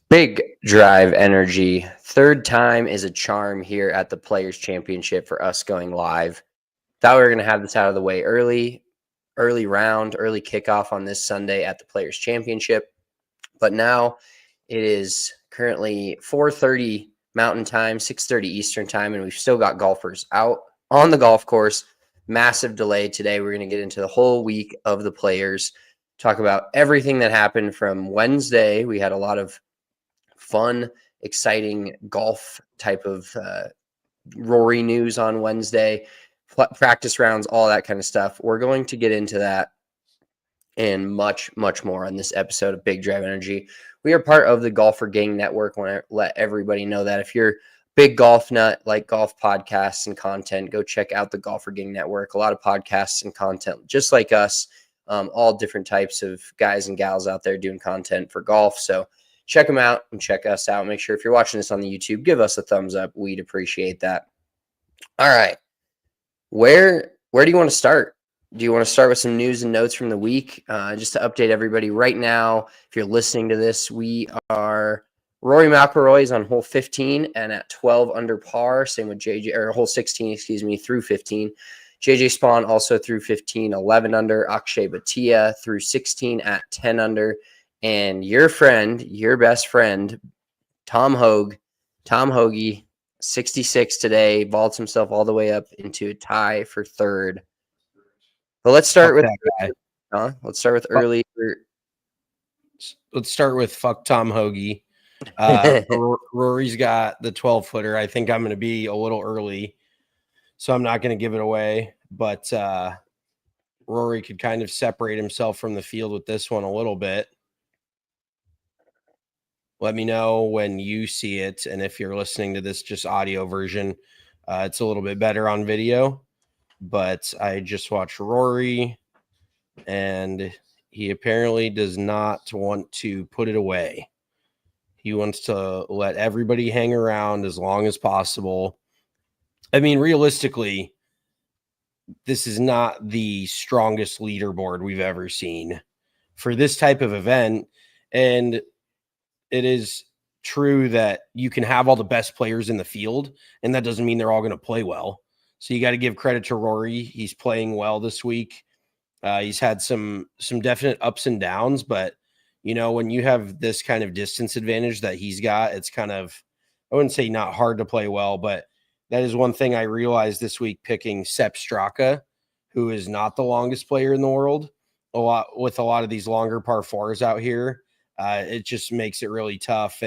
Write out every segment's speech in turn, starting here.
Big drive energy. Third time is a charm here at the Players Championship for us going live. Thought we were going to have this out of the way early round, early kickoff on this Sunday at the Players Championship. But now it is currently 4:30 Mountain Time, 6:30 Eastern Time, and we've still got golfers out on the golf course. Massive delay today. We're going to get into the whole week of the Players, talk about everything that happened from Wednesday. We had a lot of fun, exciting golf type of Rory news on Wednesday, practice rounds, all that kind of stuff. We're going to get into that and much, much more on this episode of Big Drive Energy. We are part of the Golfer Gang Network. I want to let everybody know that if you're a big golf nut, like golf podcasts and content, go check out the Golfer Gang Network. A lot of podcasts and content just like us, all different types of guys and gals out there doing content for golf. So check them out and check us out. Make sure if you're watching this on the YouTube, give us a thumbs up. We'd appreciate that. All right. Where do you want to start? Do you want to start with some news and notes from the week? Just to update everybody right now, if you're listening to this, Rory McIlroy is on hole 15 and at 12 under par. Same with hole 16, through 15. JJ Spaun also through 15, 11 under. Akshay Bhatia through 16 at 10 under. And your best friend, Tom Hoagie, 66 today, vaults himself all the way up into a tie for third. But let's start with Let's start with early. Let's start with fuck Tom Hoagie. Rory's got the 12-footer. I think I'm going to be a little early, so I'm not going to give it away. But Rory could kind of separate himself from the field with this one a little bit. Let me know when you see it. And if you're listening to this just audio version, it's a little bit better on video. But I just watched Rory, and he apparently does not want to put it away. He wants to let everybody hang around as long as possible. I mean, realistically, this is not the strongest leaderboard we've ever seen for this type of event. And it is true that you can have all the best players in the field, and that doesn't mean they're all going to play well. So you got to give credit to Rory. He's playing well this week. He's had some definite ups and downs, but when you have this kind of distance advantage that he's got, it's kind of, I wouldn't say not hard to play well, but that is one thing I realized this week picking Sepp Straka, who is not the longest player in the world. With a lot of these longer par fours out here, it just makes it really tough.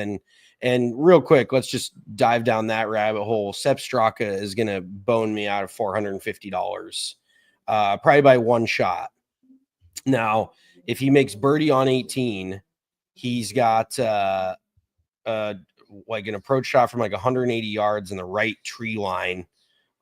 And real quick, let's just dive down that rabbit hole. Sepp Straka is going to bone me out of $450, probably by one shot. Now, if he makes birdie on 18, he's got like an approach shot from like 180 yards in the right tree line,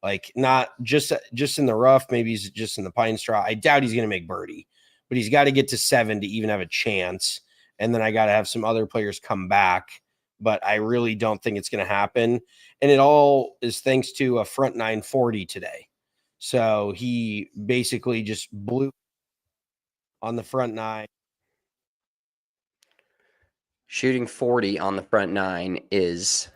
like not just in the rough. Maybe he's just in the pine straw. I doubt he's going to make birdie, but he's got to get to 7 to even have a chance. And then I got to have some other players come back. But I really don't think it's going to happen. And it all is thanks to a front 940 today. So he basically just blew on the front 9. Shooting 40 on the front 9 is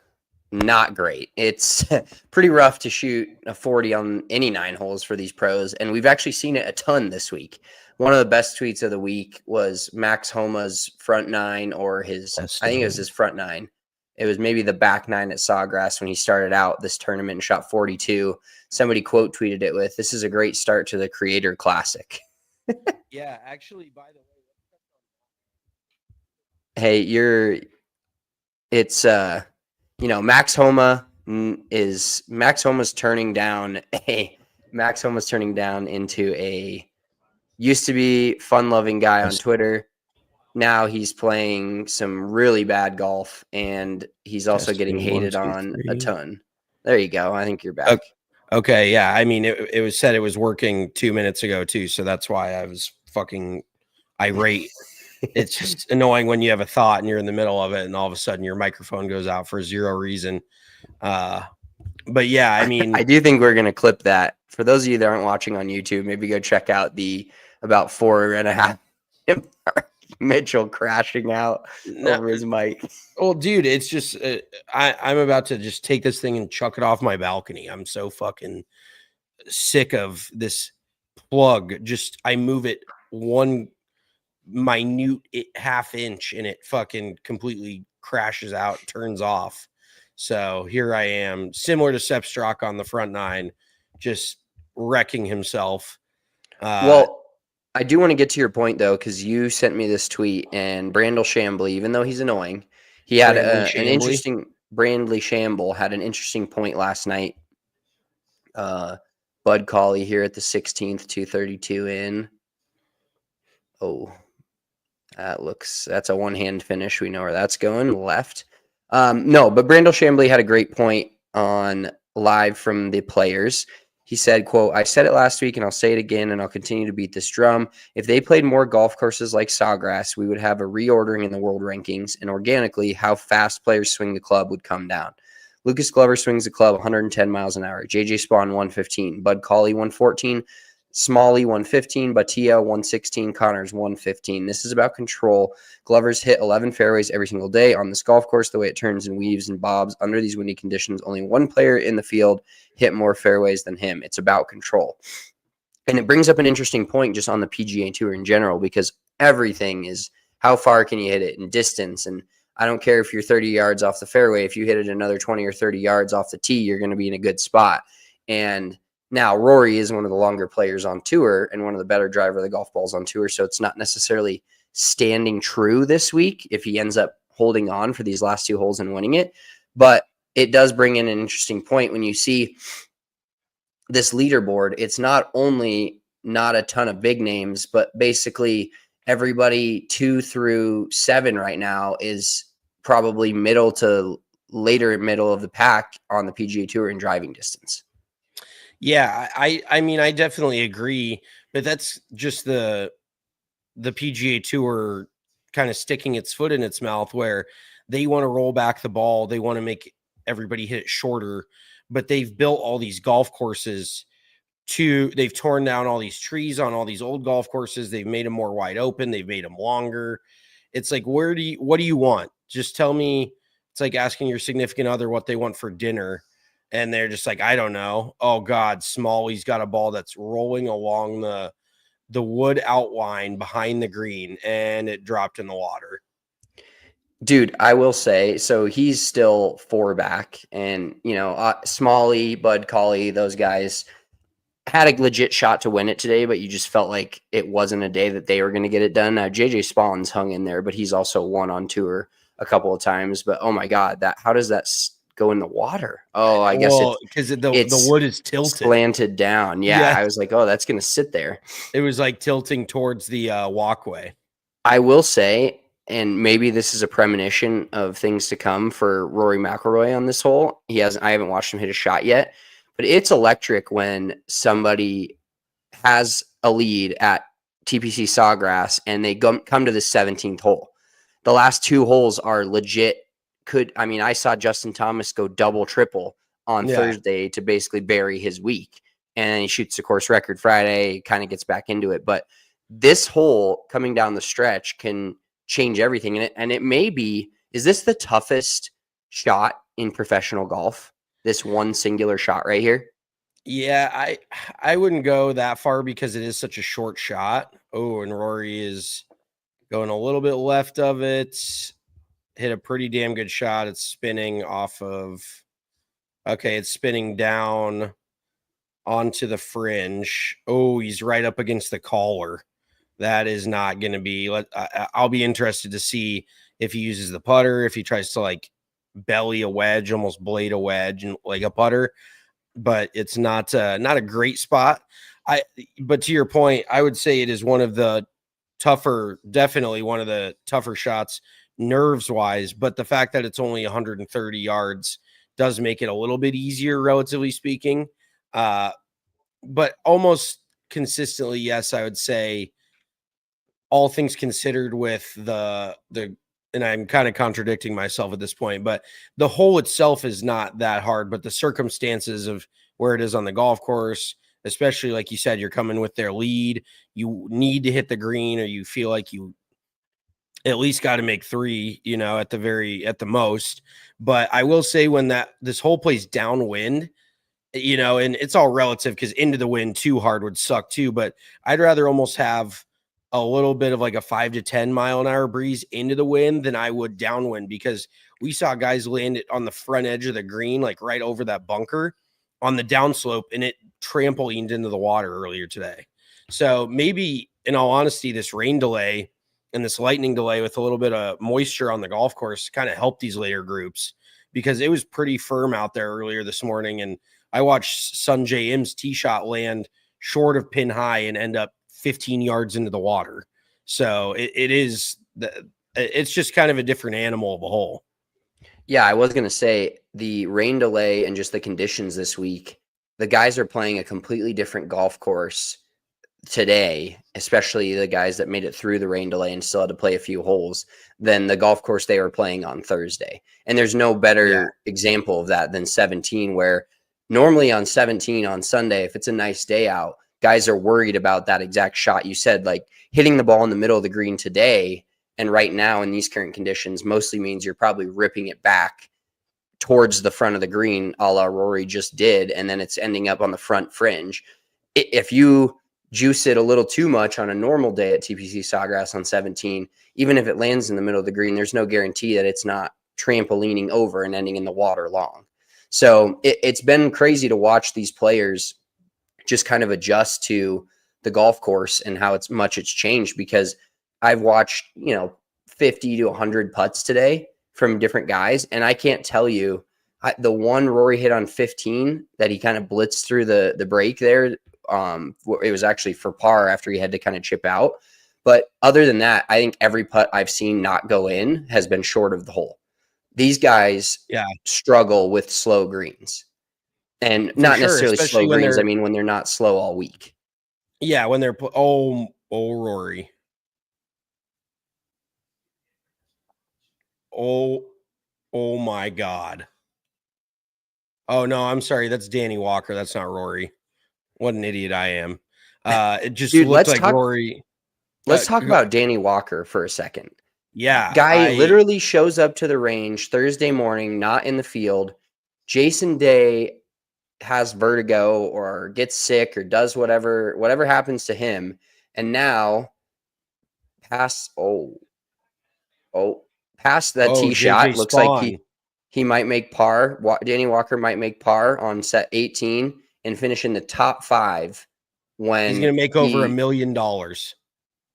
not great. It's pretty rough to shoot a 40 on any 9 holes for these pros. And we've actually seen it a ton this week. One of the best tweets of the week was Max Homa's front 9, or I think it was his front 9. It was maybe the back 9 at Sawgrass when he started out this tournament and shot 42. Somebody quote tweeted it with, "This is a great start to the Creator Classic." Yeah, actually, by the way. Hey, Max Homa's turning down into a used to be fun-loving guy on Twitter. Now he's playing some really bad golf, and he's also getting hated on a ton. There you go. I think you're back. Okay, yeah. I mean, it was said it was working 2 minutes ago too, so that's why I was fucking irate. It's just annoying when you have a thought and you're in the middle of it, and all of a sudden your microphone goes out for zero reason. But yeah, I mean, I do think we're gonna clip that. For those of you that aren't watching on YouTube, maybe go check out the about 4.5 Mitchell crashing out over his mic. Well, dude, it's just I'm about to just take this thing and chuck it off my balcony. I'm so fucking sick of this plug. Just I move it one minute half inch and it fucking completely crashes out, turns off. So here I am, similar to Sepp Straka on the front nine, just wrecking himself. Well, I do want to get to your point, though, because you sent me this tweet, and Brandel Chambly, even though he's annoying, he had an interesting – Brandley Shamble had an interesting point last night. Bud Cauley here at the 16th, 232 in. Oh, that's a one-hand finish. We know where that's going, left. No, but Brandel Chambly had a great point on live from the players. He said, quote, I said it last week and I'll say it again and I'll continue to beat this drum. If they played more golf courses like Sawgrass, we would have a reordering in the world rankings, and organically how fast players swing the club would come down. Lucas Glover swings the club 110 miles an hour. JJ Spaun 115. Bud Cauley 114. Smalley 115, Bhatia 116, Connors 115. This is about control. Glover's hit 11 fairways every single day on this golf course. The way it turns and weaves and bobs under these windy conditions, only one player in the field hit more fairways than him. It's about control. And it brings up an interesting point just on the PGA Tour in general, because everything is how far can you hit it in distance. And I don't care if you're 30 yards off the fairway. If you hit it another 20 or 30 yards off the tee, you're going to be in a good spot. And now, Rory is one of the longer players on tour and one of the better driver of the golf balls on tour, so it's not necessarily standing true this week if he ends up holding on for these last two holes and winning it. But it does bring in an interesting point when you see this leaderboard. It's not only not a ton of big names, but basically everybody 2 through 7 right now is probably middle to later middle of the pack on the PGA Tour in driving distance. Yeah, I mean, I definitely agree, but that's just the PGA Tour kind of sticking its foot in its mouth, where they want to roll back the ball. They want to make everybody hit it shorter, but they've built all these golf courses they've torn down all these trees on all these old golf courses. They've made them more wide open. They've made them longer. It's like, what do you want? Just tell me. It's like asking your significant other what they want for dinner. And they're just like, I don't know. Oh God, Smalley's got a ball that's rolling along the wood outline behind the green, and it dropped in the water. Dude, I will say, so he's still 4 back, and Smalley, Bud Cauley, those guys had a legit shot to win it today, but you just felt like it wasn't a day that they were going to get it done. Now, JJ Spawn's hung in there, but he's also won on tour a couple of times. But oh my God, how does that go in the water? Oh, I guess because the wood is tilted, slanted down. Yeah, I was like, oh, that's going to sit there. It was like tilting towards the walkway. I will say, and maybe this is a premonition of things to come for Rory McIlroy on this hole. I haven't watched him hit a shot yet, but it's electric when somebody has a lead at TPC Sawgrass and they come to the 17th hole. The last 2 holes are legit. I saw Justin Thomas go double, triple on Thursday to basically bury his week. And then he shoots the course record Friday, kind of gets back into it. But this hole coming down the stretch can change everything in it. And it may be, is this the toughest shot in professional golf? This one singular shot right here? Yeah, I wouldn't go that far because it is such a short shot. Oh, and Rory is going a little bit left of it. Hit a pretty damn good shot. It's spinning off of, it's spinning down onto the fringe. Oh, he's right up against the collar. That is not going to be, I'll be interested to see if he uses the putter, if he tries to like belly a wedge, almost blade a wedge and like a putter, but it's not a great spot. But to your point, I would say it is definitely one of the tougher shots nerves wise, but the fact that it's only 130 yards does make it a little bit easier, relatively speaking. But almost consistently, yes, I would say all things considered with the and I'm kind of contradicting myself at this point, but the hole itself is not that hard, but the circumstances of where it is on the golf course, especially like you said, you're coming with their lead, you need to hit the green, or you feel like you at least got to make 3, at the most. But I will say when this hole plays downwind, and it's all relative because into the wind too hard would suck too. But I'd rather almost have a little bit of like a 5 to 10 mile an hour breeze into the wind than I would downwind, because we saw guys land it on the front edge of the green, like right over that bunker on the downslope, and it trampolined into the water earlier today. So maybe, in all honesty, this rain delay and this lightning delay with a little bit of moisture on the golf course kind of helped these later groups, because it was pretty firm out there earlier this morning. And I watched Sunjay Im's tee shot land short of pin high and end up 15 yards into the water. So it's just kind of a different animal of a hole. Yeah, I was going to say the rain delay and just the conditions this week, the guys are playing a completely different golf course today, especially the guys that made it through the rain delay and still had to play a few holes, than the golf course they were playing on Thursday. And there's no better example of that than 17, where normally on 17 on Sunday, if it's a nice day out, guys are worried about that exact shot you said, like hitting the ball in the middle of the green today. And right now in these current conditions, mostly means you're probably ripping it back towards the front of the green, a la Rory just did, and then it's ending up on the front fringe. If you juice it a little too much on a normal day at TPC Sawgrass on 17, even if it lands in the middle of the green, there's no guarantee that it's not trampolining over and ending in the water long. So it's been crazy to watch these players just kind of adjust to the golf course and how much it's changed, because I've watched, 50 to 100 putts today from different guys. And I can't tell you, the one Rory hit on 15 that he kind of blitzed through the break there, it was actually for par after he had to kind of chip out. But other than that, I think every putt I've seen not go in has been short of the hole. These guys struggle with slow greens. And not necessarily slow greens. I mean, when they're not slow all week. Yeah, when they're Rory. Oh my God. Oh no, I'm sorry. That's Danny Walker. That's not Rory. What an idiot I am. It just looked like Rory. Let's talk about Danny Walker for a second. Yeah. Guy literally shows up to the range Thursday morning, not in the field. Jason Day has vertigo or gets sick or does whatever happens to him. And now past that tee shot, looks like he might make par. Danny Walker might make par on set 18 and finish in the top 5 when he's going to make over $1 million.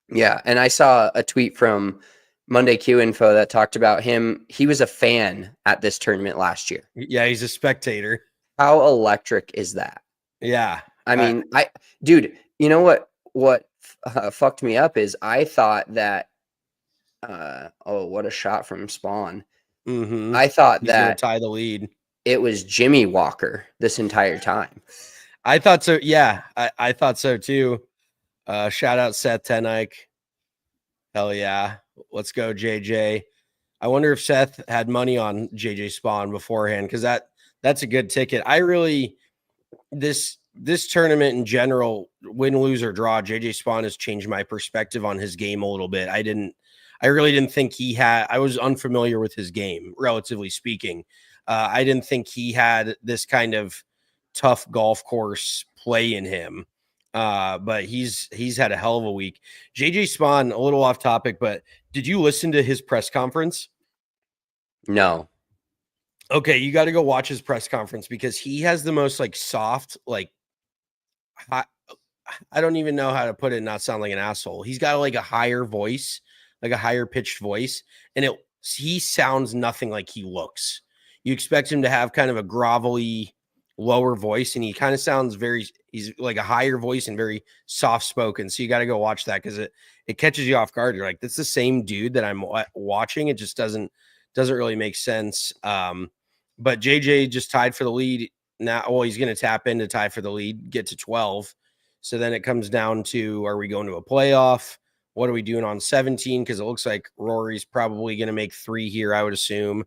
Yeah. And I saw a tweet from Monday Q Info that talked about him. He was a fan at this tournament last year. Yeah. He's a spectator. How electric is that? Yeah. I mean, dude, you know what fucked me up is I thought that, what a shot from Spaun. Mm-hmm. I thought he's gonna tie the lead. It was Jimmy Walker this entire time. I thought so. Yeah, I thought so too. Shout out Seth Tenike. Hell yeah. Let's go, JJ. I wonder if Seth had money on JJ Spaun beforehand, because that's a good ticket. I really, this tournament in general, win, lose, or draw, JJ Spaun has changed my perspective on his game a little bit. I really didn't think I was unfamiliar with his game, relatively speaking. I didn't think he had this kind of tough golf course play in him. But he's had a hell of a week. JJ Spaun, a little off topic, but did you listen to his press conference? No. Okay, you got to go watch his press conference, because he has the most soft, I don't even know how to put it and not sound like an asshole. He's got a higher voice, a higher pitched voice, and he sounds nothing like he looks. You expect him to have kind of a grovelly, lower voice, and he kind of sounds he's like a higher voice and very soft spoken. So you got to go watch that, because it catches you off guard. You're like, that's the same dude that I'm watching. It just doesn't really make sense. But JJ just tied for the lead now. Well, he's going to tap in to tie for the lead, get to 12. So then it comes down to, are we going to a playoff? What are we doing on 17? Because it looks like Rory's probably going to make 3 here, I would assume.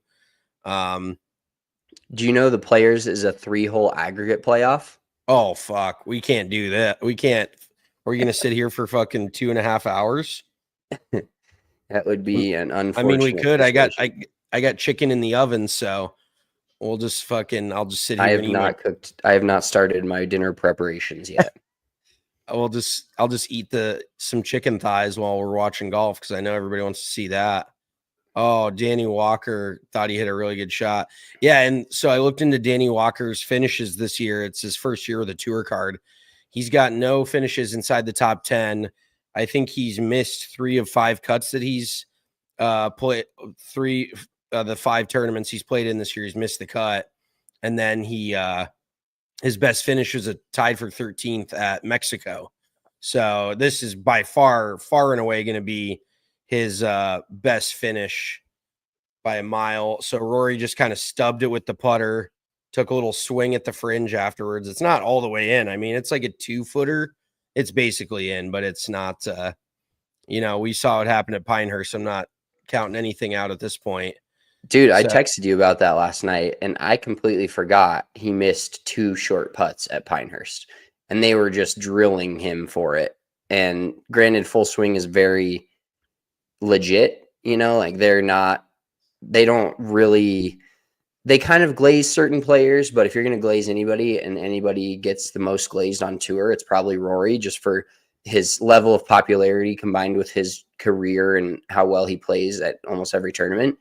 Do you know the Players is a 3-hole aggregate playoff? Oh, fuck. We can't do that. We can't. We're going to sit here for fucking 2.5 hours. That would be an unfortunate I mean, we could. situation. I got chicken in the oven, so we'll just fucking. I'll just sit I here have and eat not cooked. I have not started my dinner preparations yet. I'll just eat some chicken thighs while we're watching golf because I know everybody wants to see that. Oh, Danny Walker thought he hit a really good shot. Yeah, and so I looked into Danny Walker's finishes this year. It's his first year with a tour card. He's got no finishes inside the top 10. I think he's missed 3 of 5 cuts that he's played. 3 of the 5 tournaments he's played in this year, he's missed the cut. And then his best finish was tied for 13th at Mexico. So this is by far and away going to be his best finish by a mile. So Rory just kind of stubbed it with the putter, took a little swing at the fringe afterwards. It's not all the way in. I mean, it's like a 2-footer. It's basically in, but it's not, we saw it happen at Pinehurst. I'm not counting anything out at this point. Dude, I texted you about that last night, and I completely forgot he missed 2 short putts at Pinehurst, and they were just drilling him for it. And granted, full swing is very legit, like they kind of glaze certain players, but if you're going to glaze anybody and anybody gets the most glazed on tour, it's probably Rory, just for his level of popularity combined with his career and how well he plays at almost every tournament.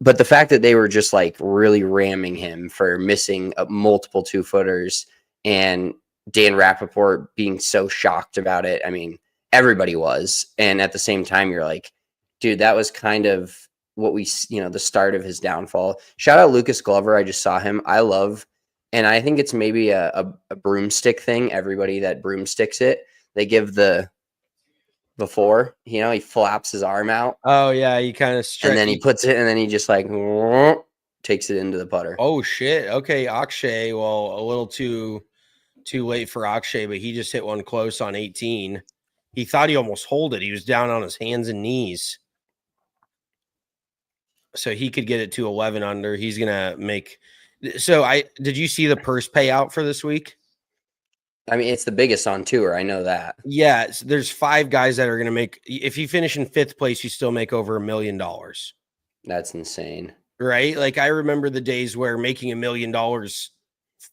But the fact that they were just like really ramming him for missing multiple 2-footers and Dan Rappaport being so shocked about it. I mean, everybody was. And at the same time, you're like, dude, that was kind of what the start of his downfall. Shout out Lucas Glover. I just saw him. And I think it's maybe a broomstick thing. Everybody that broomsticks it, they give before, he flaps his arm out. Oh yeah, he kind of and then he puts it, and then he just like takes it into the putter. Oh shit. Okay, Akshay. Well, a little too late for Akshay, but he just hit one close on 18. He thought he almost holed it. He was down on his hands and knees. So he could get it to 11 under. He's gonna make. So did you see the purse payout for this week? I mean, it's the biggest on tour. I know that. Yeah, so there's 5 guys that are going to make. If you finish in 5th place, you still make over $1 million. That's insane, right? Like I remember the days where making $1 million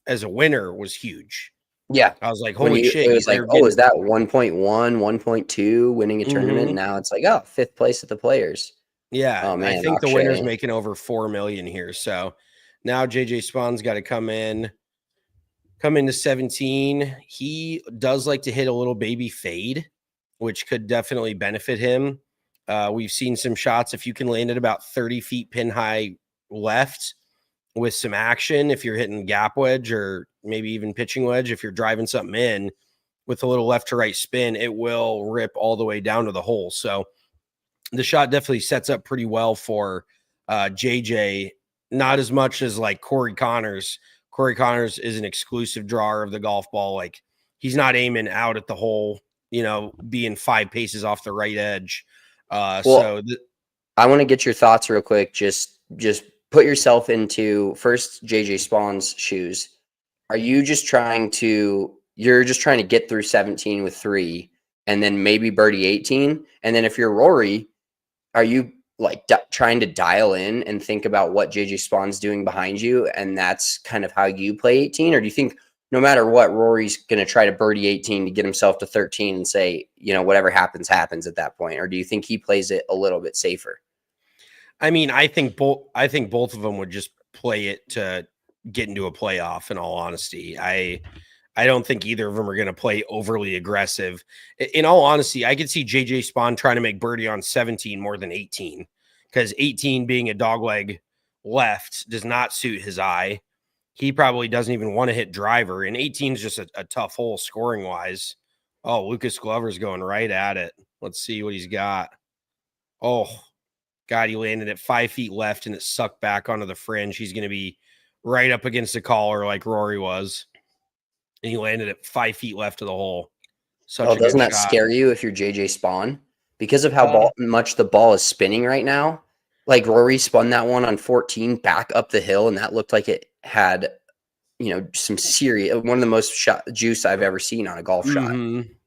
as a winner was huge. Yeah, I was like, holy shit! It was like, is that 1.1, 1.2 winning a tournament? Now it's like, 5th place at the Players. Yeah, oh man, I think the winner's making over $4 million here. So now JJ Spaun's got to come into 17. He does like to hit a little baby fade, which could definitely benefit him. We've seen some shots. If you can land it about 30 feet pin high left with some action, if you're hitting gap wedge or maybe even pitching wedge, if you're driving something in with a little left to right spin, it will rip all the way down to the hole. So the shot definitely sets up pretty well for JJ, not as much as like Corey Connors. Corey Connors is an exclusive drawer of the golf ball. Like he's not aiming out at the hole, being 5 paces off the right edge. I want to get your thoughts real quick. Just put yourself into first JJ Spaun's shoes. Are you just trying to get through 17 with 3 and then maybe birdie 18? And then if you're Rory, are you like trying to dial in and think about what JJ Spaun's doing behind you, and that's kind of how you play 18? Or do you think no matter what, Rory's going to try to birdie 18 to get himself to 13 and say, whatever happens at that point? Or do you think he plays it a little bit safer? I mean, I think both of them would just play it to get into a playoff, in all honesty. I don't think either of them are going to play overly aggressive. In all honesty, I could see JJ Spaun trying to make birdie on 17 more than 18, because 18 being a dogleg left does not suit his eye. He probably doesn't even want to hit driver, and 18 is just a tough hole scoring wise. Oh, Lucas Glover's going right at it. Let's see what he's got. Oh, God, he landed at 5 feet left, and it sucked back onto the fringe. He's going to be right up against the collar like Rory was. And he landed at 5 feet left of the hole. Doesn't that scare you if you're JJ Spaun? Because of how much the ball is spinning right now? Like Rory spun that one on 14 back up the hill, and that looked like it had, some serious, one of the most juice I've ever seen on a golf shot.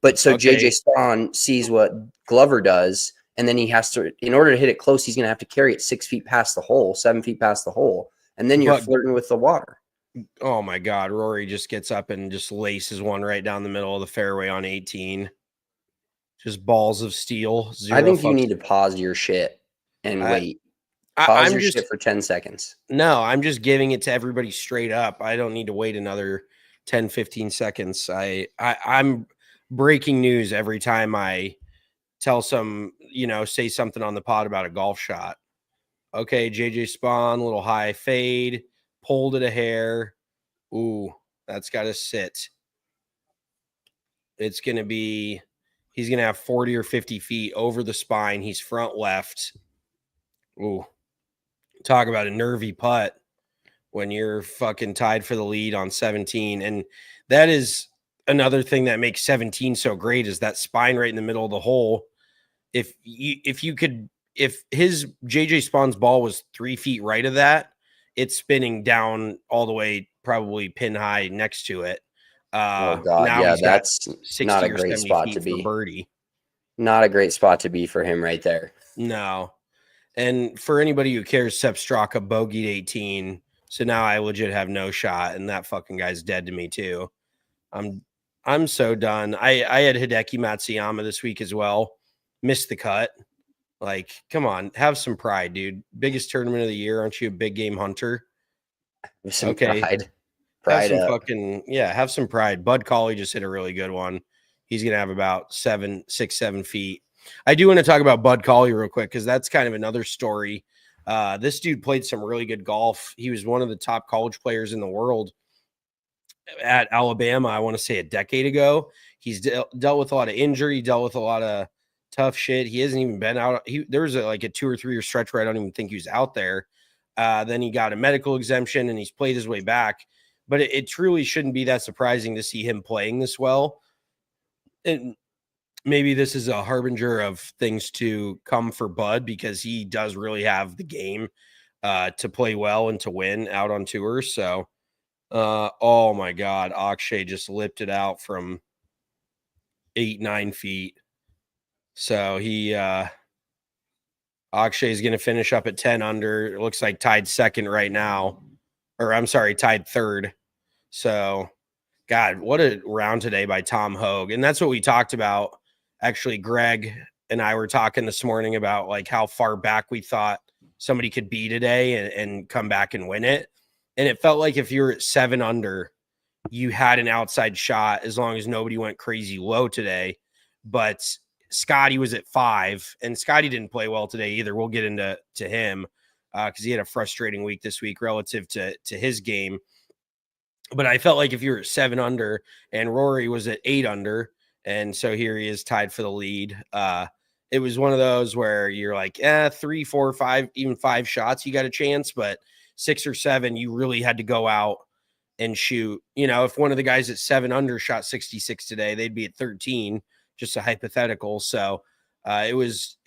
But so JJ Spaun sees what Glover does And then he has to, in order to hit it close, he's going to have to carry it 6 feet past the hole, 7 feet past the hole. And then you're flirting with the water. Oh my God. Rory just gets up and just laces one right down the middle of the fairway on 18. Just balls of steel. I think you need to pause your shit and wait. Pause your shit for 10 seconds. No, I'm just giving it to everybody straight up. I don't need to wait another 10, 15 seconds. I'm breaking news every time I tell say something on the pod about a golf shot. Okay, JJ Spaun, little high fade, pulled it a hair. Ooh, that's got to sit. It's going to be, he's going to have 40 or 50 feet over the spine. He's front left. Ooh, talk about a nervy putt when you're fucking tied for the lead on 17. And that is another thing that makes 17 so great, is that spine right in the middle of the hole. If his JJ Spawn's ball was 3 feet right of that, it's spinning down all the way, probably pin high next to it. Oh God, yeah, that's not a great spot to be. Birdie. Not a great spot to be for him right there. No. And for anybody who cares, Sepp Straka bogeyed 18. So now I legit have no shot, and that fucking guy's dead to me too. I'm so done. I had Hideki Matsuyama this week as well. Missed the cut. Like, come on, have some pride, dude. Biggest tournament of the year. Aren't you a big game hunter? Some pride. Have some have some pride. Bud Cauley just hit a really good one. He's going to have about 7 feet. I do want to talk about Bud Cauley real quick, because that's kind of another story. This dude played some really good golf. He was one of the top college players in the world at Alabama, I want to say a decade ago. He's dealt with a lot of injury, dealt with a lot of tough shit. He hasn't even been out. There was a 2 or 3 year stretch where I don't even think he was out there. Then he got a medical exemption and he's played his way back. But it truly shouldn't be that surprising to see him playing this well. And maybe this is a harbinger of things to come for Bud, because he does really have the game to play well and to win out on tour. So, oh my God, Akshay just lipped it out from 8-9 feet. So Akshay is going to finish up at 10 under. It looks like tied second right now, or I'm sorry, tied third. So, God, what a round today by Tom Hogue. And that's what we talked about. Actually, Greg and I were talking this morning about how far back we thought somebody could be today and come back and win it. And it felt like if you were at 7 under, you had an outside shot as long as nobody went crazy low today. But Scotty was at 5, and Scotty didn't play well today either. We'll get into him because he had a frustrating week this week relative to his game. But I felt like if you were at 7 under and Rory was at 8 under, and so here he is tied for the lead. It was one of those where you're like, 3, 4, 5, even 5 shots, you got a chance, but 6 or 7, you really had to go out and shoot. If one of the guys at 7 under shot 66 today, they'd be at 13, just a hypothetical. So it was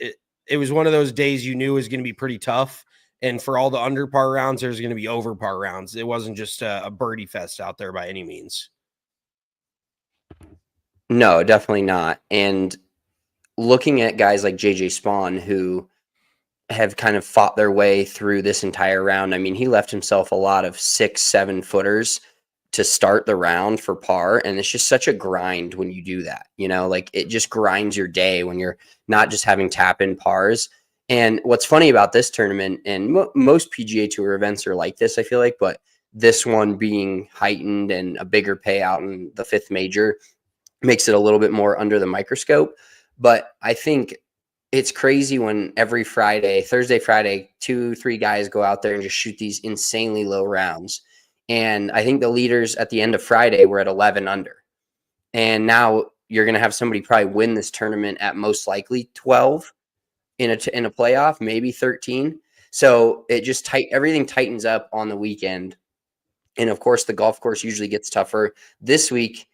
one of those days you knew was going to be pretty tough. And for all the under par rounds, there's going to be over par rounds. It wasn't just a birdie fest out there by any means. No, definitely not. And looking at guys like JJ Spaun, who have kind of fought their way through this entire round. I mean, he left himself a lot of 6-7 footers to start the round for par. And it's just such a grind when you do that. It just grinds your day when you're not just having tap in pars. And what's funny about this tournament, and most PGA Tour events are like this, I feel like, but this one being heightened and a bigger payout in the 5th major makes it a little bit more under the microscope. But I think it's crazy when every Thursday, Friday, 2-3 guys go out there and just shoot these insanely low rounds. And I think the leaders at the end of Friday were at 11 under. And now you're going to have somebody probably win this tournament at most likely 12 in a playoff, maybe 13. So it just everything tightens up on the weekend. And of course, the golf course usually gets tougher. This week,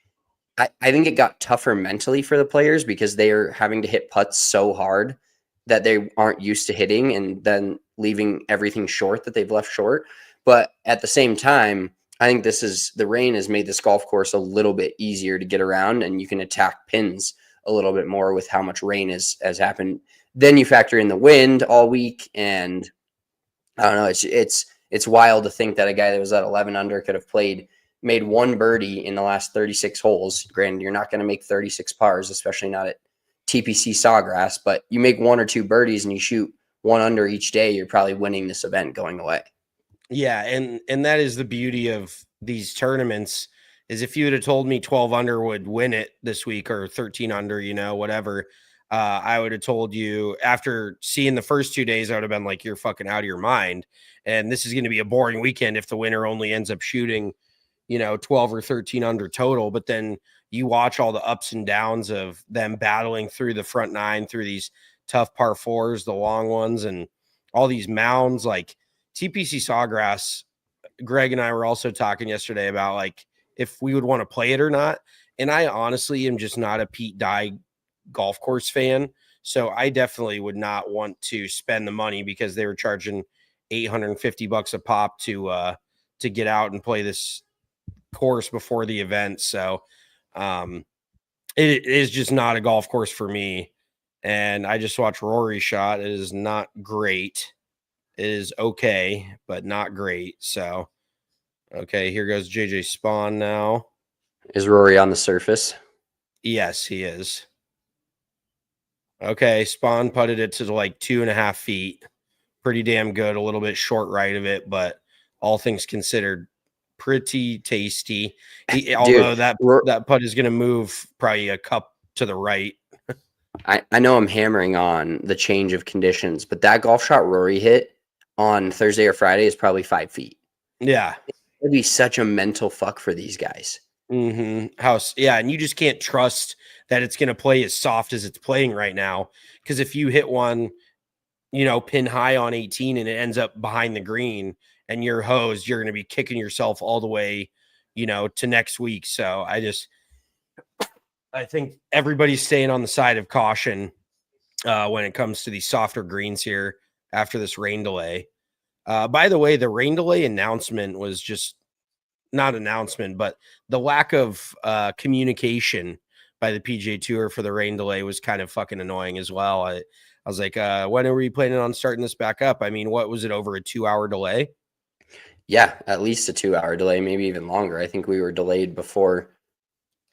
I think it got tougher mentally for the players because they are having to hit putts so hard that they aren't used to hitting, and then leaving everything short that they've left short. But at the same time, I think the rain has made this golf course a little bit easier to get around, and you can attack pins a little bit more with how much rain has happened. then you factor in the wind all week, and I don't know. It's wild to think that a guy that was at 11 under could have made one birdie in the last 36 holes. Granted, you're not going to make 36 pars, especially not at TPC Sawgrass, but you make one or two birdies and you shoot one under each day, you're probably winning this event going away. Yeah, and that is the beauty of these tournaments, is if you would have told me 12 under would win it this week, or 13 under, whatever, I would have told you, after seeing the first 2 days, I would have been like, you're fucking out of your mind. And this is going to be a boring weekend if the winner only ends up shooting, 12 or 13 under total. But then you watch all the ups and downs of them battling through the front nine, through these tough par fours, the long ones, and all these mounds. Like TPC Sawgrass, Greg and I were also talking yesterday about like if we would want to play it or not. And I honestly am just not a Pete Dye golf course fan. So I definitely would not want to spend the money, because they were charging $850 a pop to get out and play this course before the event. So it is just not a golf course for me. And I just watched Rory shot. It is not great. It is okay, but not great. So, okay, here goes JJ Spaun now. Is Rory on the surface? Yes, he is. Okay, Spaun putted it to like 2.5 feet. Pretty damn good. A little bit short right of it, but all things considered, pretty tasty. Although that putt is going to move probably a cup to the right. I know I'm hammering on the change of conditions, but that golf shot Rory hit on Thursday or Friday is probably 5 feet. Yeah. It'd be such a mental fuck for these guys. Yeah, and you just can't trust that it's going to play as soft as it's playing right now. Because if you hit one, pin high on 18 and it ends up behind the green and you're hosed, you're going to be kicking yourself all the way, to next week. So I think everybody's staying on the side of caution when it comes to these softer greens here after this rain delay. By the way, the rain delay announcement was just not announcement, but the lack of communication by the PGA Tour for the rain delay was kind of fucking annoying as well. I was like, when are we planning on starting this back up? I mean, what was it, over a 2-hour delay? Yeah, at least a 2-hour delay, maybe even longer. I think we were delayed before.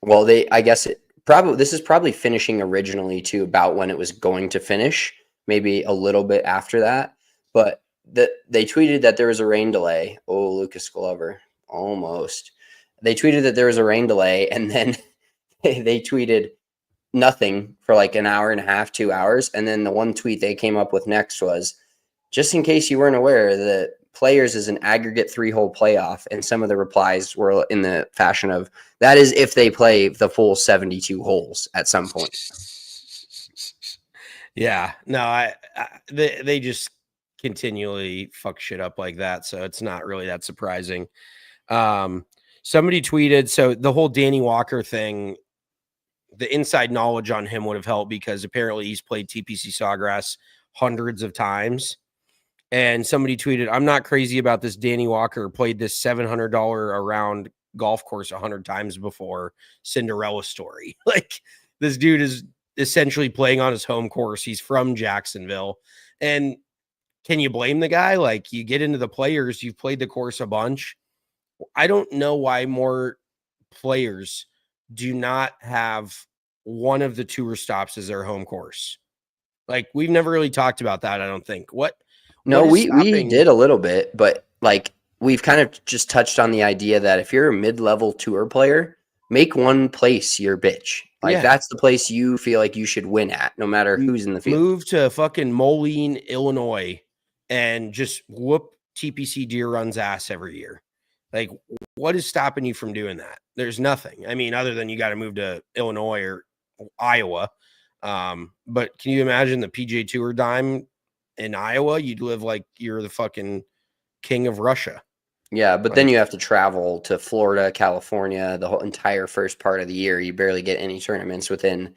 Well, this is probably finishing originally to about when it was going to finish, maybe a little bit after that. But they tweeted that there was a rain delay. Oh, Lucas Glover. Almost. They tweeted that there was a rain delay, and then they tweeted nothing for like an hour and a half, 2 hours. And then the one tweet they came up with next was, just in case you weren't aware, the Players is an aggregate 3-hole playoff. And some of the replies were in the fashion of, that is if they play the full 72 holes at some point. Yeah, no, they just continually fuck shit up like that. So it's not really that surprising. Somebody tweeted, so the whole Danny Walker thing, the inside knowledge on him would have helped, because apparently he's played TPC Sawgrass hundreds of times. And somebody tweeted, I'm not crazy about this. Danny Walker played this $700 a round golf course 100 times before. Cinderella story. Like, this dude is essentially playing on his home course. He's from Jacksonville. And can you blame the guy? Like, you get into the Players, you've played the course a bunch. I don't know why more players do not have one of the tour stops as their home course. Like, we've never really talked about that, I don't think. No, we did a little bit, but like we've kind of just touched on the idea that if you're a mid-level tour player, make one place your bitch. Like, that's the place you feel like you should win at, no matter who's in the field. Move to fucking Moline, Illinois, and just whoop TPC Deer Run's ass every year. Like, what is stopping you from doing that? There's nothing. I mean, other than you got to move to Illinois or Iowa. But can you imagine the PGA Tour dime in Iowa? You'd live like you're the fucking king of Russia. Yeah, but then you have to travel to Florida, California, the whole entire first part of the year. You barely get any tournaments within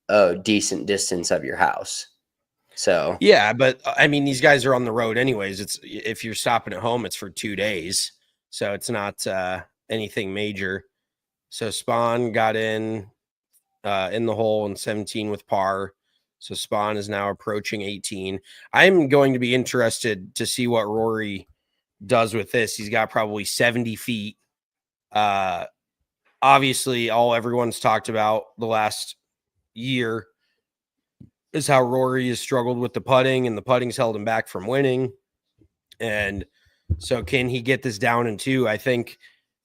a decent distance of your house. So yeah, but I mean, these guys are on the road anyways. It's, if you're stopping at home, it's for 2 days, so it's not anything major. So Spaun got in the hole in 17 with par. So Spaun is now approaching 18. I'm going to be interested to see what Rory does with this. He's got probably 70 feet. Obviously, all everyone's talked about the last year is how Rory has struggled with the putting, and the putting's held him back from winning. And so can he get this down in 2? I think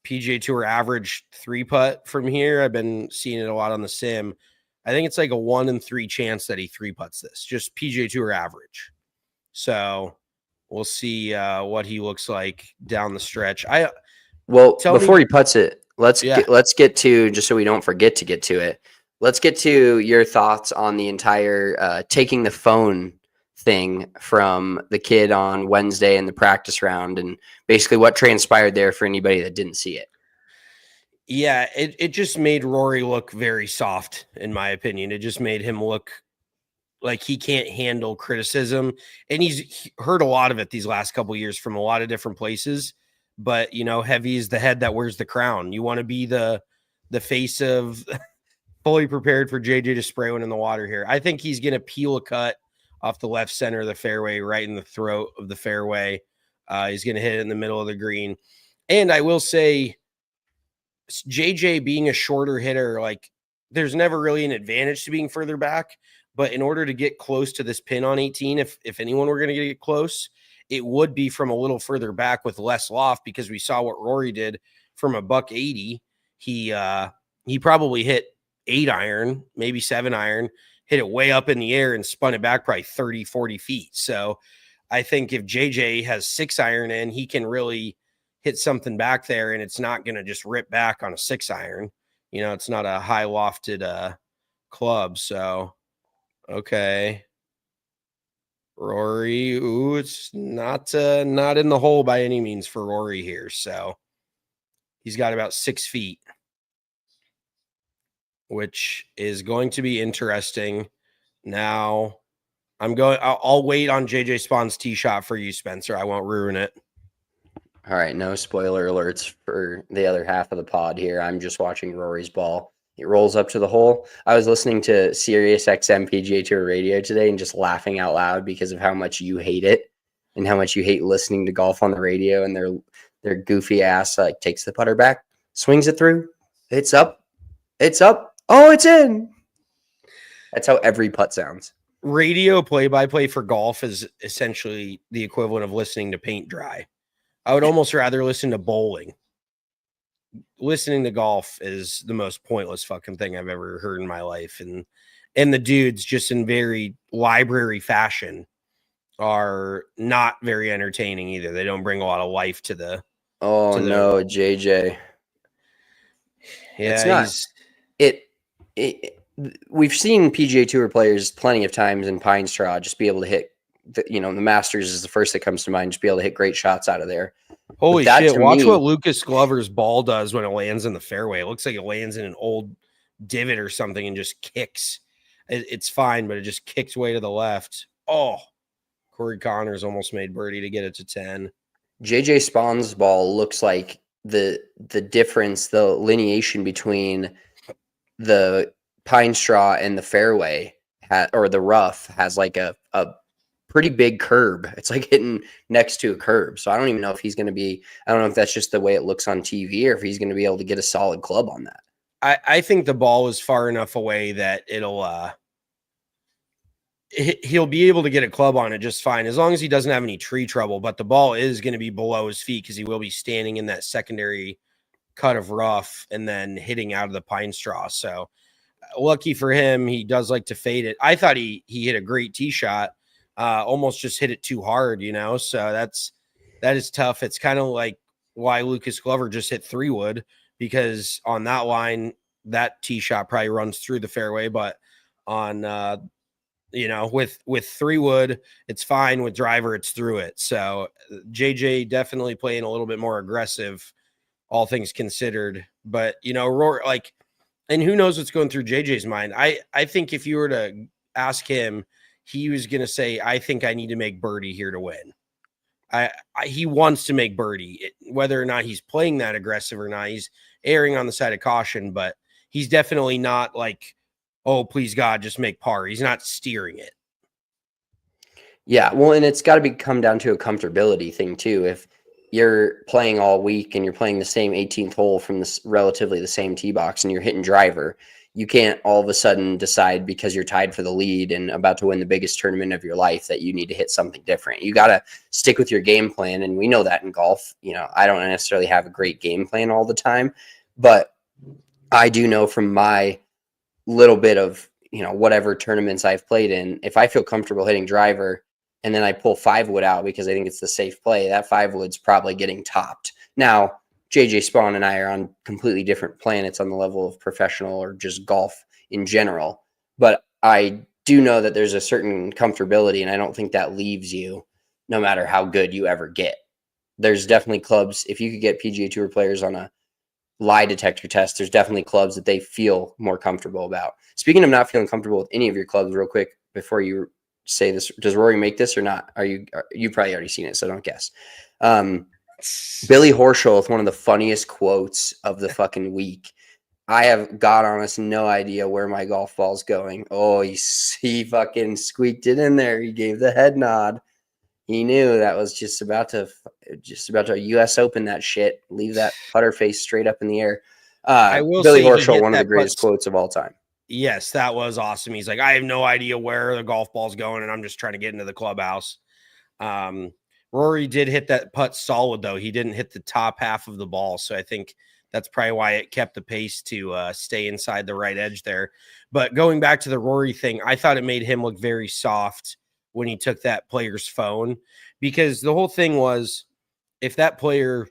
PGA Tour average 3-putt from here. I've been seeing it a lot on the sim. I think it's like a 1 in 3 chance that he 3-putts this, just PGA Tour average. So we'll see what he looks like down the stretch. Before he putts it, let's get to, just so we don't forget to get to it, let's get to your thoughts on the entire taking the phone thing from the kid on Wednesday in the practice round, and basically what transpired there for anybody that didn't see it. Yeah, it just made Rory look very soft, in my opinion. It just made him look like he can't handle criticism. And he's heard a lot of it these last couple of years from a lot of different places. But, heavy is the head that wears the crown. You want to be the face of fully prepared for JJ to spray one in the water here. I think he's going to peel a cut off the left center of the fairway, right in the throat of the fairway. He's going to hit it in the middle of the green. And I will say, JJ being a shorter hitter, like there's never really an advantage to being further back. But in order to get close to this pin on 18, if anyone were going to get close, it would be from a little further back with less loft, because we saw what Rory did from a $180. He probably hit 8-iron, maybe 7-iron, hit it way up in the air and spun it back probably 30, 40 feet. So I think if JJ has 6-iron in, he can really hit something back there, and it's not going to just rip back on a 6-iron. It's not a high lofted club. So, okay. Rory, it's not in the hole by any means for Rory here. So he's got about 6 feet, which is going to be interesting. Now I'll wait on JJ Spawn's tee shot for you, Spencer. I won't ruin it. All right, no spoiler alerts for the other half of the pod here. I'm just watching Rory's ball. It rolls up to the hole. I was listening to Sirius XM PGA Tour radio today and just laughing out loud because of how much you hate it and how much you hate listening to golf on the radio, and their goofy ass takes the putter back, swings it through. It's up. Oh, it's in. That's how every putt sounds. Radio play-by-play for golf is essentially the equivalent of listening to paint dry. I would almost rather listen to bowling. Listening to golf is the most pointless fucking thing I've ever heard in my life. And the dudes, just in very library fashion, are not very entertaining either. They don't bring a lot of life to the. Oh, no, JJ. Yeah, we've seen PGA Tour players plenty of times in Pine Straw just be able to hit. The Masters is the first that comes to mind. Just be able to hit great shots out of there. Holy shit! Watch what Lucas Glover's ball does when it lands in the fairway. It looks like it lands in an old divot or something and just kicks. It's fine, but it just kicks way to the left. Oh, Corey Connors almost made birdie to get it to 10. JJ Spawn's ball looks like the difference, the lineation between the Pine Straw and the fairway or the rough has like a pretty big curb. It's like hitting next to a curb. So I don't even know if he's going to be, I don't know if that's just the way it looks on TV or if he's going to be able to get a solid club on that. I think the ball is far enough away that he'll be able to get a club on it just fine, as long as he doesn't have any tree trouble. But the ball is going to be below his feet because he will be standing in that secondary cut of rough and then hitting out of the Pine Straw. So lucky for him, he does like to fade it. I thought he hit a great tee shot. Almost just hit it too hard, so that is tough. It's kind of like why Lucas Glover just hit 3-wood, because on that line, that tee shot probably runs through the fairway, but on with 3-wood, it's fine. With driver, it's through it. So JJ definitely playing a little bit more aggressive, all things considered. But Rory, and who knows what's going through JJ's mind. I think if you were to ask him, he was going to say, I think I need to make birdie here to win. He wants to make birdie. Whether or not he's playing that aggressive or not, he's erring on the side of caution, but he's definitely not oh, please God, just make par. He's not steering it. Yeah, well, and it's got to come down to a comfortability thing too. If you're playing all week and you're playing the same 18th hole from this relatively the same tee box and you're hitting driver, you can't all of a sudden decide because you're tied for the lead and about to win the biggest tournament of your life that you need to hit something different. You got to stick with your game plan, and we know that in golf. You know, I don't necessarily have a great game plan all the time, but I do know from my little bit of, whatever tournaments I've played in, if I feel comfortable hitting driver and then I pull 5-wood out because I think it's the safe play, that 5-wood's probably getting topped. Now, JJ Spaun and I are on completely different planets on the level of professional or just golf in general. But I do know that there's a certain comfortability, and I don't think that leaves you no matter how good you ever get. There's definitely clubs, if you could get PGA Tour players on a lie detector test, there's definitely clubs that they feel more comfortable about. Speaking of not feeling comfortable with any of your clubs, real quick, before you say this, does Rory make this or not? You probably already seen it, so don't guess. Billy Horschel with one of the funniest quotes of the fucking week. I have, God honest, no idea where my golf ball's going. Oh, he fucking squeaked it in there. He gave the head nod. He knew that was just about to U.S. Open that shit. Leave that putter face straight up in the air. I will Billy say Horschel, one of the greatest quotes of all time. Yes, that was awesome. He's like, I have no idea where the golf ball's going, and I'm just trying to get into the clubhouse. Rory did hit that putt solid, though. He didn't hit the top half of the ball, so I think that's probably why it kept the pace to stay inside the right edge there. But going back to the Rory thing, I thought it made him look very soft when he took that player's phone, because the whole thing was, if that player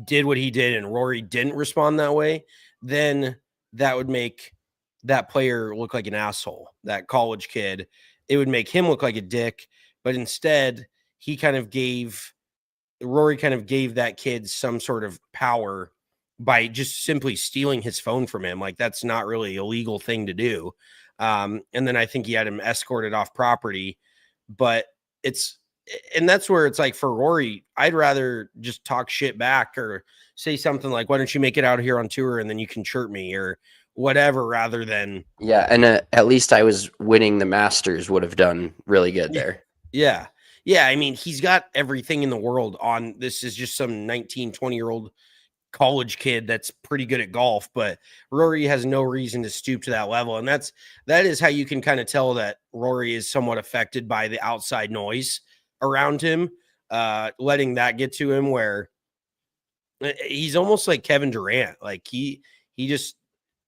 did what he did and Rory didn't respond that way, then that would make that player look like an asshole, that college kid. It would make him look like a dick. But instead, Rory kind of gave that kid some sort of power by just simply stealing his phone from him. Like, that's not really a legal thing to do. And then I think he had him escorted off property. But that's where it's like, for Rory, I'd rather just talk shit back or say something like, why don't you make it out here on tour and then you can chirp me or whatever, rather than. Yeah. And at least I was winning the Masters would have done really good there. Yeah. Yeah. I mean, he's got everything in the world on. This is just some 19, 20-year-old college kid that's pretty good at golf, but Rory has no reason to stoop to that level. And that is how you can kind of tell that Rory is somewhat affected by the outside noise around him, letting that get to him, where he's almost like Kevin Durant. Like, he just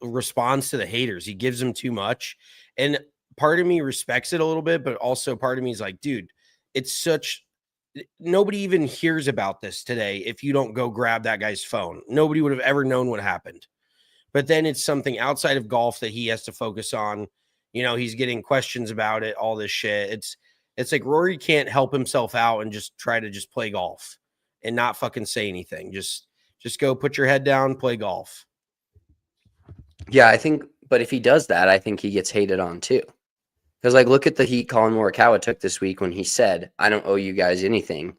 responds to the haters. He gives them too much. And part of me respects it a little bit, but also part of me is like, dude, nobody even hears about this today if you don't go grab that guy's phone. Nobody would have ever known what happened. But then it's something outside of golf that he has to focus on. He's getting questions about it, all this shit. It's like Rory can't help himself out and just try to just play golf and not fucking say anything. Just go put your head down, play golf. Yeah, but if he does that, I think he gets hated on too. Because, like, look at the heat Colin Morikawa took this week when he said, I don't owe you guys anything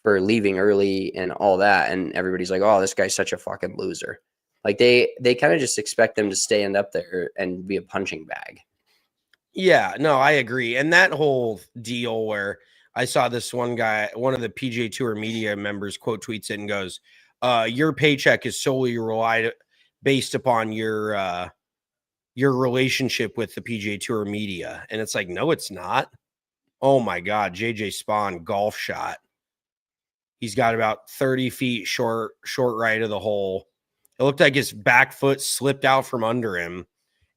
for leaving early and all that. And everybody's like, oh, this guy's such a fucking loser. Like, they kind of just expect them to stand up there and be a punching bag. Yeah, no, I agree. And that whole deal where I saw this one guy, one of the PGA Tour media members, quote tweets it and goes, your paycheck is solely based upon your relationship with the PGA Tour media. And it's like, no, it's not. Oh my God, JJ Spaun golf shot. He's got about 30 feet short right of the hole. It looked like his back foot slipped out from under him,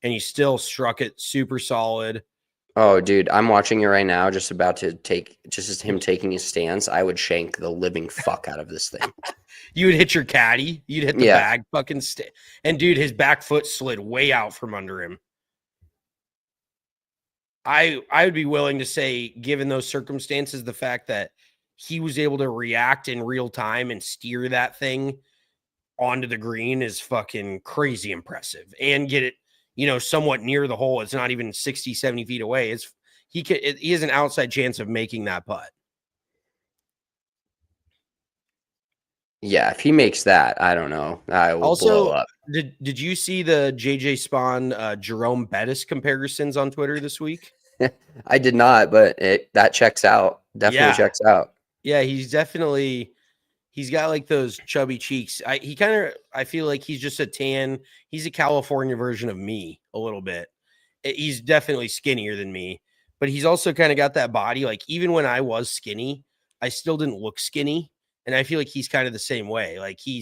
and he still struck it super solid. Oh, dude, I'm watching it right now, just as him taking his stance. I would shank the living fuck out of this thing. You would hit your caddy. You'd hit the bag fucking and dude, his back foot slid way out from under him. I would be willing to say, given those circumstances, the fact that he was able to react in real time and steer that thing onto the green is fucking crazy impressive, and get it, somewhat near the hole. It's not even 60, 70 feet away. He has an outside chance of making that putt. Yeah, if he makes that, I don't know. I will blow up. Did you see the JJ Spaun Jerome Bettis comparisons on Twitter this week? I did not, but that checks out. Definitely Yeah. checks out. Yeah, he's got like those chubby cheeks. I feel like he's just a tan. He's a California version of me a little bit. He's definitely skinnier than me, but he's also kind of got that body. Like even when I was skinny, I still didn't look skinny. And I feel like he's kind of the same way. Like he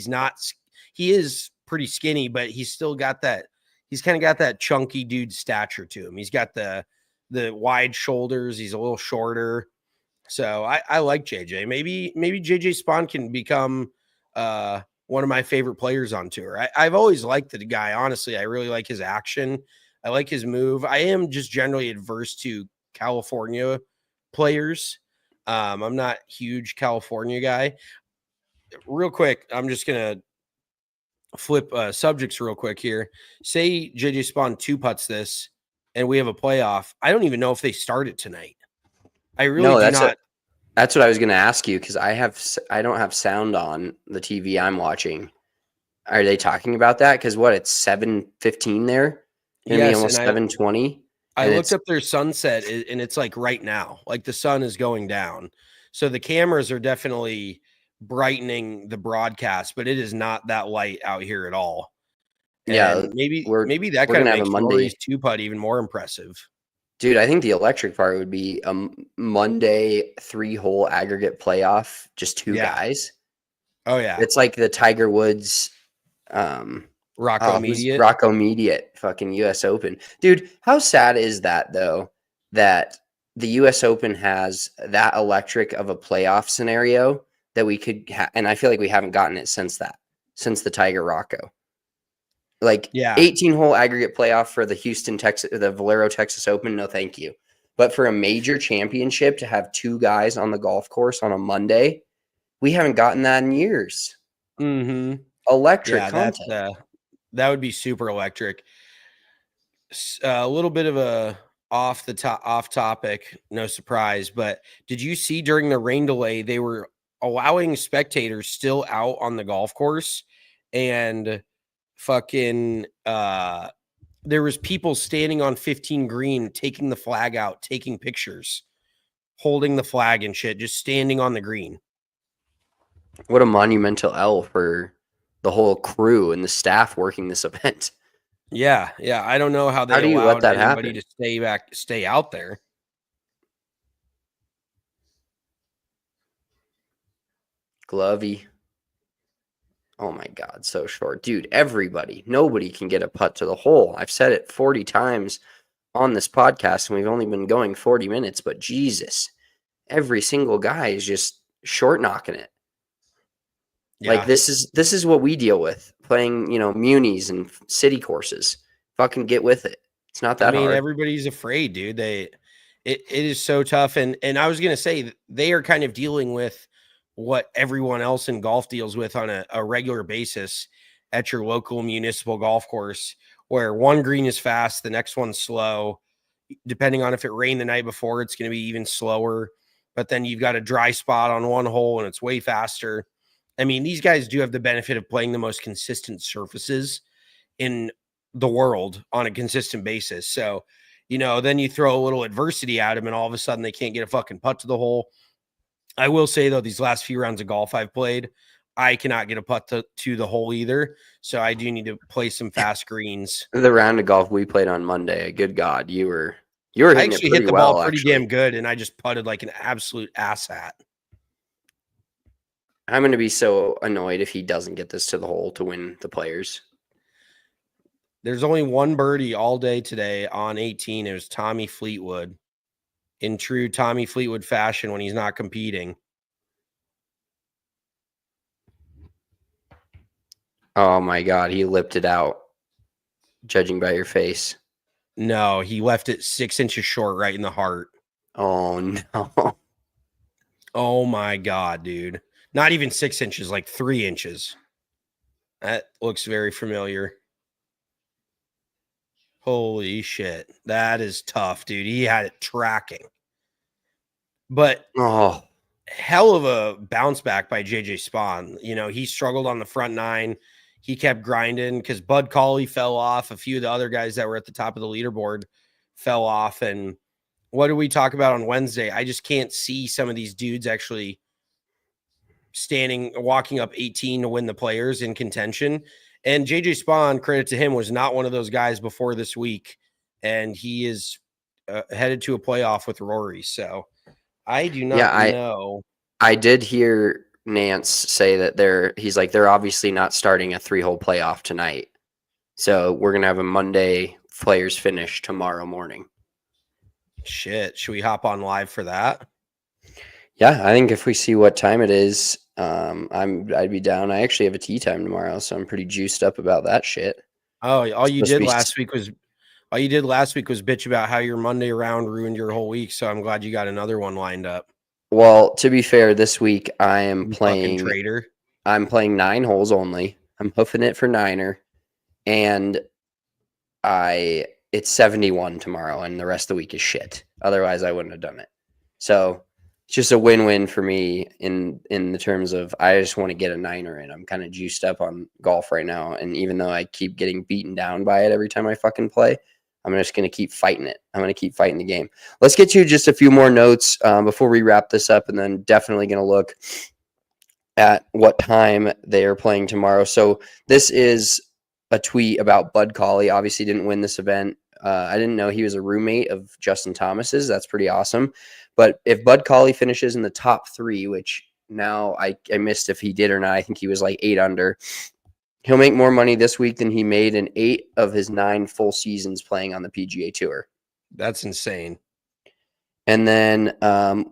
is pretty skinny, but he's still got he's kind of got that chunky dude stature to him. He's got the wide shoulders. He's a little shorter. So I like JJ. Maybe JJ Spaun can become one of my favorite players on tour. I've always liked the guy. Honestly, I really like his action. I like his move. I am just generally adverse to California players. I'm not a huge California guy. Real quick, I'm just gonna flip subjects real quick here. Say JJ Spaun two putts this, and we have a playoff. I don't even know if they start it tonight. I really do not. That's what I was going to ask you because I don't have sound on the TV I'm watching. Are they talking about that? Because it's 7:15 there. Gonna be almost 7:20. I looked up their sunset and it's like right now, like the sun is going down. So the cameras are definitely brightening the broadcast, but it is not that light out here at all. Yeah, and maybe that kind of makes Rory's two putt even more impressive. Dude, I think the electric part would be a Monday 3-hole aggregate playoff, just two guys. Oh yeah, it's like the Tiger Woods, Rocco Mediate fucking U.S. Open. Dude, how sad is that though? That the U.S. Open has that electric of a playoff scenario that we could, and I feel like we haven't gotten it since the Tiger Rocco. Like 18-hole aggregate playoff for the Valero Texas Open, no thank you. But for a major championship to have two guys on the golf course on a Monday, we haven't gotten that in years. Mm-hmm. Electric content. That would be super electric. A little bit of a off topic, no surprise, but did you see during the rain delay they were allowing spectators still out on the golf course and fucking there was people standing on 15 green taking the flag out, taking pictures, holding the flag and shit, just standing on the green. What a monumental L for the whole crew and the staff working this event. Yeah, I don't know how they allowed anybody to stay out there. Glovey. Oh my God, so short. Dude, nobody can get a putt to the hole. I've said it 40 times on this podcast, and we've only been going 40 minutes, but Jesus, every single guy is just short knocking it. Yeah. Like this is what we deal with playing, munis and city courses. Fucking get with it. It's not that hard. Everybody's afraid, dude. It is so tough. And I was going to say they are kind of dealing with what everyone else in golf deals with on a regular basis at your local municipal golf course, where one green is fast, the next one's slow. Depending on if it rained the night before, it's going to be even slower. But then you've got a dry spot on one hole and it's way faster. I mean, these guys do have the benefit of playing the most consistent surfaces in the world on a consistent basis. So, then you throw a little adversity at them and all of a sudden they can't get a fucking putt to the hole. I will say, though, these last few rounds of golf I've played, I cannot get a putt to the hole either. So I do need to play some fast greens. The round of golf we played on Monday, good God, you were hitting I actually it hit the well, ball pretty damn good, and I just putted like an absolute asshat. I'm going to be so annoyed if he doesn't get this to the hole to win the Players. There's only one birdie all day today on 18. It was Tommy Fleetwood. In true Tommy Fleetwood fashion when he's not competing. Oh my God, he lipped it out, judging by your face. No, he left it 6 inches short right in the heart. Oh no. Oh my God, dude. Not even 6 inches, like 3 inches. That looks very familiar. Holy shit. That is tough, dude. He had it tracking. But hell of a bounce back by JJ Spaun. He struggled on the front nine. he kept grinding because Bud Cauley fell off. A few of the other guys that were at the top of the leaderboard fell off. And what did we talk about on Wednesday? I just can't see some of these dudes actually walking up 18 to win the Players in contention. And JJ Spaun, credit to him, was not one of those guys before this week. And he is headed to a playoff with Rory. So I do not know. I did hear Nance say that they're obviously not starting a 3-hole playoff tonight. So we're going to have a Monday Players finish tomorrow morning. Shit. Should we hop on live for that? Yeah, I think if we see what time it is, I'd be down. I actually have a tea time tomorrow, so I'm pretty juiced up about that shit. Oh, all you did last week was bitch about how your Monday round ruined your whole week. So I'm glad you got another one lined up. Well, to be fair, this week I am playing trader. I'm playing 9 holes only. I'm hoofing it for 9er, and it's 71 tomorrow, and the rest of the week is shit. Otherwise, I wouldn't have done it. So it's just a win-win for me in the terms of I just want to get a 9er in. I'm kind of juiced up on golf right now, and even though I keep getting beaten down by it every time I fucking play, I'm just going to keep fighting it. I'm going to keep fighting the game. Let's get to just a few more notes before we wrap this up, and then definitely going to look at what time they are playing tomorrow. So this is a tweet about Bud Cauley. Obviously didn't win this event. I didn't know he was a roommate of Justin Thomas's. That's pretty awesome. But if Bud Cauley finishes in the top 3, which now I missed if he did or not, I think he was like 8 under. He'll make more money this week than he made in 8 of his 9 full seasons playing on the PGA Tour. That's insane. And then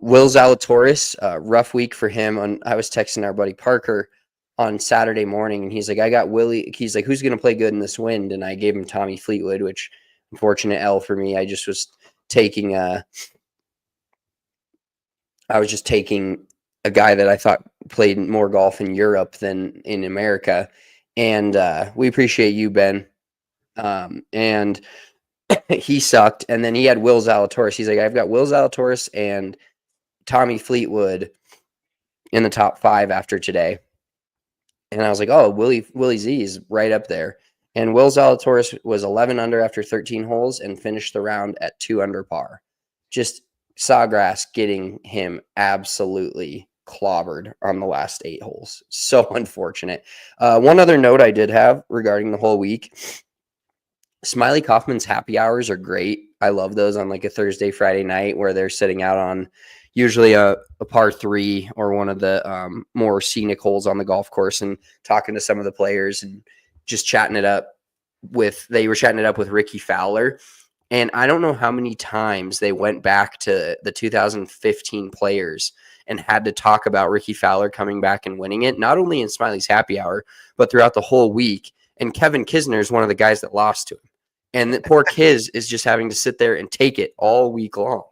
Will Zalatoris, rough week for him. I was texting our buddy Parker on Saturday morning, and he's like, I got Willie. He's like, who's going to play good in this wind? And I gave him Tommy Fleetwood, which unfortunate L for me. I just was taking a guy that I thought played more golf in Europe than in America. And we appreciate you, Ben. And he sucked. And then he had Will Zalatoris. He's like, I've got Will Zalatoris and Tommy Fleetwood in the top 5 after today. And I was like, oh, Willie Z is right up there. And Will Zalatoris was 11 under after 13 holes and finished the round at 2 under par. Just Sawgrass getting him absolutely clobbered on the last 8 holes. So unfortunate. One other note I did have regarding the whole week, Smiley Kaufman's happy hours are great. I love those on like a Thursday, Friday night where they're sitting out on usually a par 3 or one of the more scenic holes on the golf course and talking to some of the players and just chatting it up with Ricky Fowler. And I don't know how many times they went back to the 2015 Players and had to talk about Ricky Fowler coming back and winning it, not only in Smiley's happy hour, but throughout the whole week. And Kevin Kisner is one of the guys that lost to him. And the poor Kiz is just having to sit there and take it all week long.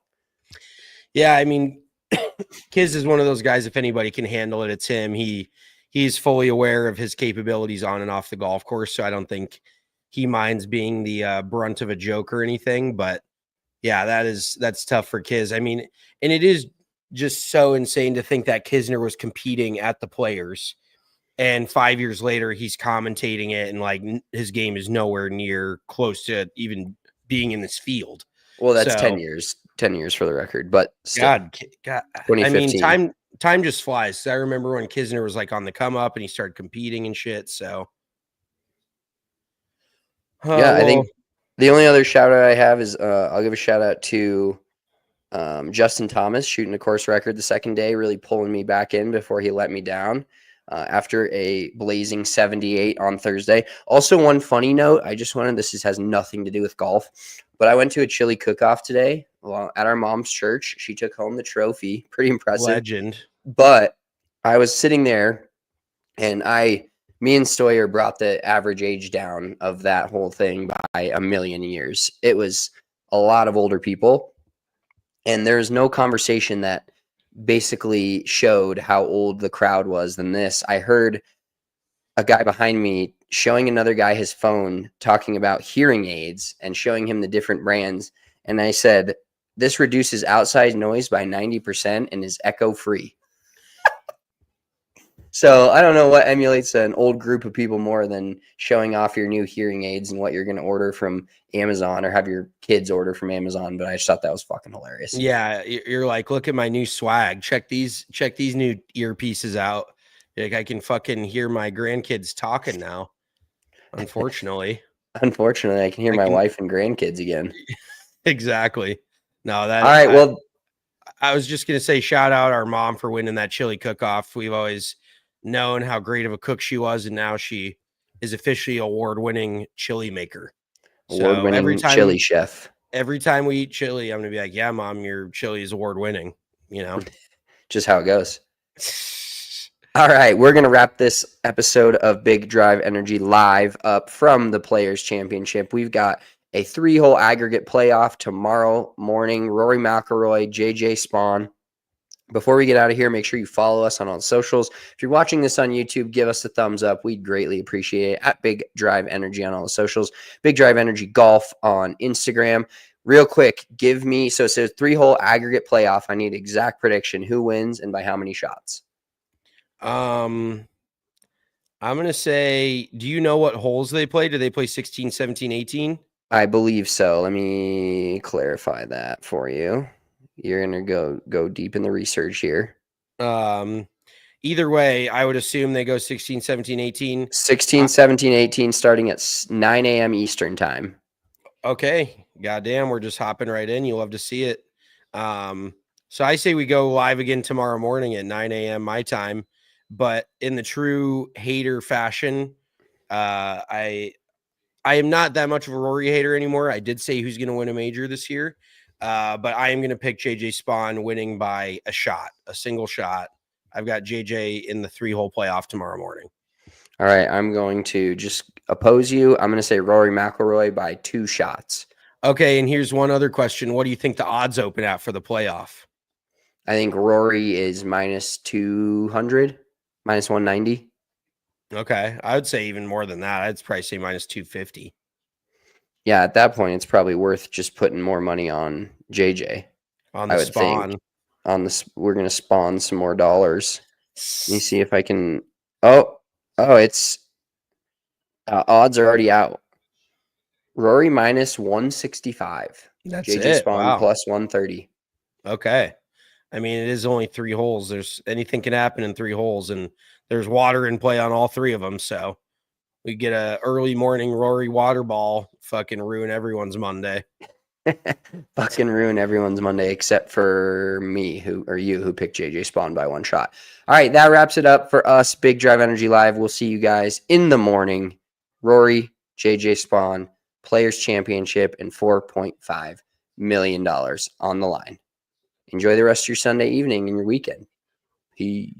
Yeah, I mean, Kiz is one of those guys, if anybody can handle it, it's him. He's fully aware of his capabilities on and off the golf course, so I don't think he minds being the brunt of a joke or anything. But yeah, that's tough for Kiz. I mean, and it is just so insane to think that Kisner was competing at the Players, and 5 years later he's commentating it, and like his game is nowhere near close to even being in this field. Well, that's 10 years. 10 years for the record, but still, God, I mean, time just flies. I remember when Kisner was like on the come up and he started competing and shit. So, I think the only other shout out I have is I'll give a shout out to Justin Thomas shooting a course record the second day, really pulling me back in before he let me down after a blazing 78 on Thursday. Also, one funny note, this has nothing to do with golf, but I went to a chili cook-off today at our mom's church. She took home the trophy. Pretty impressive. Legend. But I was sitting there, and me and Stoyer brought the average age down of that whole thing by a million years. It was a lot of older people, and there's no conversation that basically showed how old the crowd was than this. I heard a guy behind me showing another guy his phone, talking about hearing aids and showing him the different brands. And I said, this reduces outside noise by 90% and is echo free. So I don't know what emulates an old group of people more than showing off your new hearing aids and what you're going to order from Amazon or have your kids order from Amazon. But I just thought that was fucking hilarious. Yeah, you're like, look at my new swag. Check these new earpieces out. Like I can fucking hear my grandkids talking now. Unfortunately. Unfortunately, I can hear I my can- wife and grandkids again. Exactly. No, that All right. Well, I was just gonna say shout out our mom for winning that chili cook-off. We've always known how great of a cook she was, and now she is officially award-winning chili maker. So award-winning chili chef. every time we eat chili, I'm gonna be like, yeah, mom, your chili is award-winning, you know. Just how it goes. All right, we're going to wrap this episode of Big Drive Energy live up from the Players Championship. We've got a 3-hole aggregate playoff tomorrow morning. Rory McIlroy, JJ Spaun. Before we get out of here, make sure you follow us on all the socials. If you're watching this on YouTube, give us a thumbs up. We'd greatly appreciate it. At Big Drive Energy on all the socials. Big Drive Energy Golf on Instagram. Real quick, give me, so it says 3-hole aggregate playoff. I need exact prediction. Who wins and by how many shots? I'm gonna say, do you know what holes they play? Do they play 16, 17, 18? I believe so. Let me clarify that for you. You're gonna go deep in the research here. Either way, I would assume they go 16, 17, 18. 16, 17, 18, starting at 9 a.m. Eastern time. Okay. Goddamn, we're just hopping right in. You'll love to see it. So I say we go live again tomorrow morning at 9 a.m. my time. But in the true hater fashion, I am not that much of a Rory hater anymore. I did say who's going to win a major this year, but I am going to pick JJ Spaun winning by a single shot. I've got JJ in the 3-hole playoff tomorrow morning. All right, I'm going to just oppose you. I'm going to say Rory McIlroy by 2 shots. Okay, and here's one other question. What do you think the odds open at for the playoff? I think Rory is minus 200, minus 190. Okay, I would say even more than that. I'd probably say minus 250. Yeah, at that point, it's probably worth just putting more money on JJ. On the Spaun. On this, we're going to spawn some more dollars. Let me see if I can. Oh, it's odds are already out. Rory minus 165. That's JJ it. Spaun Wow. plus 130. Okay. I mean, it is only 3 holes. There's anything can happen in 3 holes, and there's water in play on all 3 of them. So we get a early morning Rory water ball, fucking ruin everyone's Monday. Fucking ruin everyone's Monday except for me, who picked JJ Spaun by 1 shot. All right, that wraps it up for us. Big Drive Energy Live. We'll see you guys in the morning. Rory, JJ Spaun, Players Championship, and $4.5 million on the line. Enjoy the rest of your Sunday evening and your weekend. Peace.